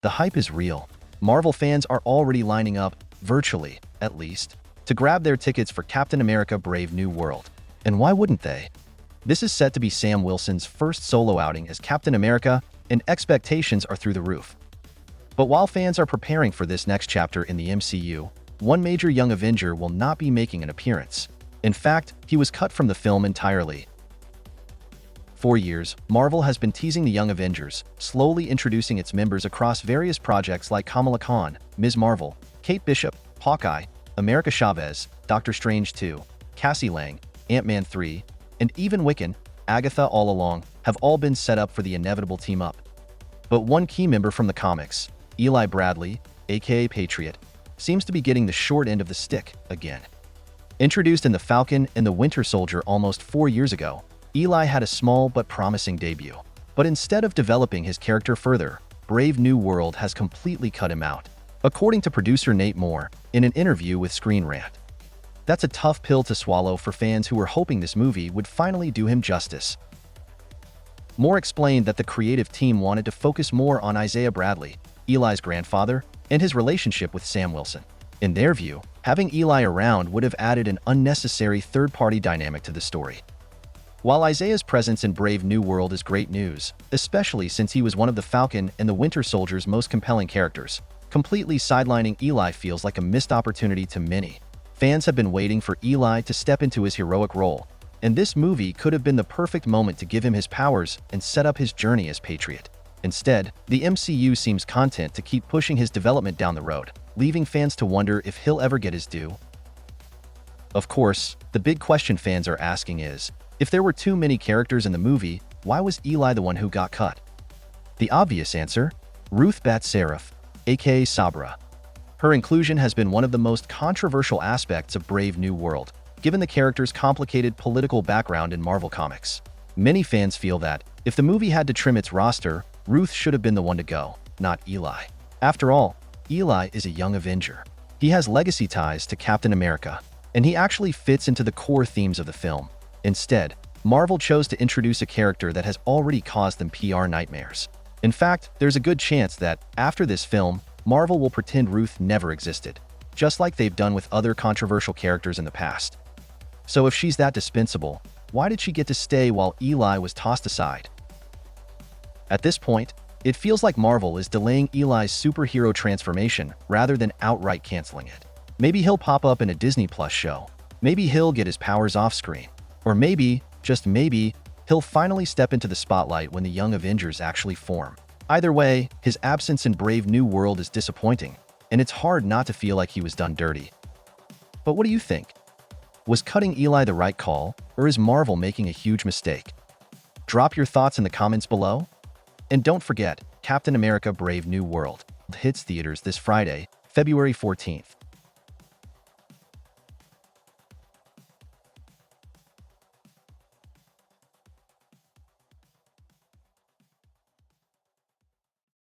The hype is real. Marvel fans are already lining up, virtually, at least, to grab their tickets for Captain America: Brave New World. And why wouldn't they? This is set to be Sam Wilson's first solo outing as Captain America, and expectations are through the roof. But while fans are preparing for this next chapter in the MCU, one major Young Avenger will not be making an appearance. In fact, he was cut from the film entirely. For years, Marvel has been teasing the Young Avengers, slowly introducing its members across various projects like Kamala Khan, Ms. Marvel, Kate Bishop, Hawkeye, America Chavez, Doctor Strange 2, Cassie Lang, Ant-Man 3, and even Wiccan, Agatha all along, have all been set up for the inevitable team-up. But one key member from the comics, Eli Bradley, aka Patriot, seems to be getting the short end of the stick again. Introduced in The Falcon and the Winter Soldier almost 4 years ago, Eli had a small but promising debut. But instead of developing his character further, Brave New World has completely cut him out, according to producer Nate Moore in an interview with Screen Rant. That's a tough pill to swallow for fans who were hoping this movie would finally do him justice. Moore explained that the creative team wanted to focus more on Isaiah Bradley, Eli's grandfather, and his relationship with Sam Wilson. In their view, having Eli around would have added an unnecessary third-party dynamic to the story. While Isaiah's presence in Brave New World is great news, especially since he was one of the Falcon and the Winter Soldier's most compelling characters, completely sidelining Eli feels like a missed opportunity to many. Fans have been waiting for Eli to step into his heroic role, and this movie could have been the perfect moment to give him his powers and set up his journey as Patriot. Instead, the MCU seems content to keep pushing his development down the road, leaving fans to wonder if he'll ever get his due. Of course, the big question fans are asking is, if there were too many characters in the movie, why was Eli the one who got cut? The obvious answer? Ruth Bat-Seraph, aka Sabra. Her inclusion has been one of the most controversial aspects of Brave New World, given the character's complicated political background in Marvel Comics. Many fans feel that, if the movie had to trim its roster, Ruth should have been the one to go, not Eli. After all, Eli is a Young Avenger. He has legacy ties to Captain America, and he actually fits into the core themes of the film. Instead, Marvel chose to introduce a character that has already caused them PR nightmares. In fact, there's a good chance that, after this film, Marvel will pretend Ruth never existed, just like they've done with other controversial characters in the past. So if she's that dispensable, why did she get to stay while Eli was tossed aside? At this point, it feels like Marvel is delaying Eli's superhero transformation rather than outright canceling it. Maybe he'll pop up in a Disney Plus show. Maybe he'll get his powers off-screen. Or maybe, just maybe, he'll finally step into the spotlight when the Young Avengers actually form. Either way, his absence in Brave New World is disappointing, and it's hard not to feel like he was done dirty. But what do you think? Was cutting Eli the right call, or is Marvel making a huge mistake? Drop your thoughts in the comments below. And don't forget, Captain America: Brave New World hits theaters this Friday, February 14th.